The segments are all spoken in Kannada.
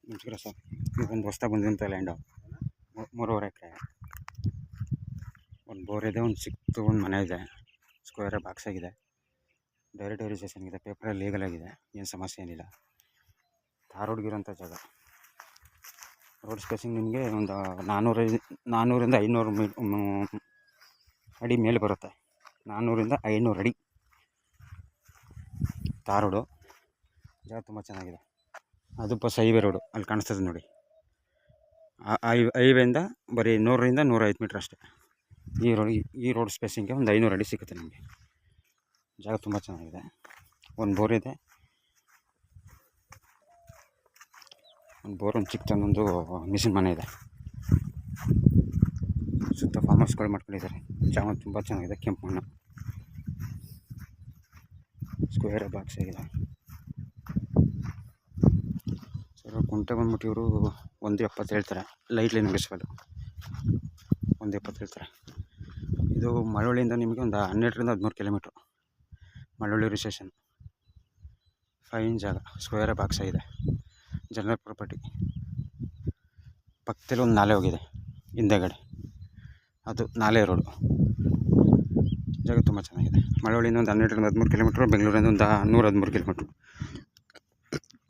ನಮಸ್ಕಾರ ಸರ್. ಇದೊಂದು ಹೊಸ್ದಾಗಿ ಬಂದಿರೋಂಥ ಲ್ಯಾಂಡು 3.5 ಎಕರೆ. ಒಂದು ಬೋರ್ ಇದೆ, ಒಂದು ಚಿಕ್ಕದು ಒಂದು ಮನೆ ಇದೆ, ಸ್ಕ್ವೇರ್ ಬಾಕ್ಸ್ ಆಗಿದೆ, ಡೈರೆಕ್ಟ್ ರಿಜಿಸ್ಟ್ರೇಷನ್ ಇದೆ, ಪೇಪರಲ್ಲಿ ಲೀಗಲ್ ಆಗಿದೆ, ಏನು ಸಮಸ್ಯೆ ಏನಿಲ್ಲ. ತಾರ್ ರೋಡ್ಗಿರೋಂಥ ಜಾಗ. ರೋಡ್ ಸ್ಪೇಸಿಂಗ್ ನಿಮಗೆ ಒಂದು 400ರಿಂದ 500 ಅಡಿ ಮೇಲೆ ಬರುತ್ತೆ. 400ರಿಂದ 500 ಅಡಿ ತಾರ್ ರೋಡು. ಜಾಗ ತುಂಬ ಚೆನ್ನಾಗಿದೆ. ಅದು ಬಸ್ ಹೈವೇ ರೋಡು, ಅಲ್ಲಿ ಕಾಣಿಸ್ತದೆ ನೋಡಿ. ಹೈವೇಯಿಂದ ಬರೀ 100ರಿಂದ 105 ಮೀಟ್ರ್ ಅಷ್ಟೇ. ಈ ರೋಡ್ ಸ್ಪೇಸಿಂಗ್ಗೆ ಒಂದು 500 ಅಡಿ ಸಿಗುತ್ತೆ ನಿಮಗೆ. ಜಾಗ ತುಂಬ ಚೆನ್ನಾಗಿದೆ. ಒಂದು ಬೋರ್ ಇದೆ, ಒಂದು ಚಿಕ್ಕದೊಂದು ಮಿಷಿನ್ ಮನೆ ಇದೆ. ಸುತ್ತ ಫಾರ್ಮ್ ಹೌಸ್ಗಳು ಮಾಡ್ಕೊಂಡಿದ್ದಾರೆ. ಜಾಗ ತುಂಬ ಚೆನ್ನಾಗಿದೆ. ಕೆಂಪು ಮಣ್ಣು, ಸ್ಕ್ವೇರ್ ಬಾಕ್ಸ್ ಆಗಿದೆ. ಸರ್ ಕುಂಟೆ ಬಂದ್ಬಿಟ್ಟು ಇವರು 1.70 ಹೇಳ್ತಾರೆ. ಲೈಟ್ಲಿ ನೆಗೆಸ್ಬೋದು. 1.70 ಹೇಳ್ತಾರೆ. ಇದು ಮಳವಳ್ಳಿಯಿಂದ ನಿಮಗೆ ಒಂದು 12ರಿಂದ 13 ಕಿಲೋಮೀಟ್ರು. ಮಳವಳ್ಳಿ ರಿಜಿಸ್ಟ್ರೇಷನ್. ಫೈನ್ ಜಾಗ, ಸ್ಕ್ವೇರ್ ಬಾಕ್ಸ್ ಆಗಿದೆ, ಜನರಲ್ ಪ್ರಾಪರ್ಟಿ. ಪಕ್ಕದಲ್ಲಿ ಒಂದು ನಾಲೆ ಹೋಗಿದೆ ಹಿಂದೆಗಡೆ, ಅದು ನಾಲೆ ರೋಡು. ಜಾಗ ತುಂಬ ಚೆನ್ನಾಗಿದೆ. ಮಳವಳ್ಳಿಯಿಂದ ಒಂದು 12ರಿಂದ 13 ಕಿಲೋಮೀಟ್ರು, ಬೆಂಗಳೂರಿಂದ ಒಂದು 113 ಕಿಲೋಮೀಟ್ರು.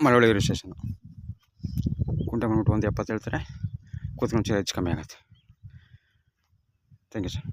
ಮಳವಳ್ಳಿ ರಿಜಿಸ್ಟ್ರೇಷನು. ಕುಂಟೆ ಬಂದ್ಬಿಟ್ಟು 1.70 ಹೇಳ್ತಾರೆ. ಕೂತ್ಕೊಂಡು ಹೆಚ್ಚು ಕಮ್ಮಿ ಆಗುತ್ತೆ. Thank you sir.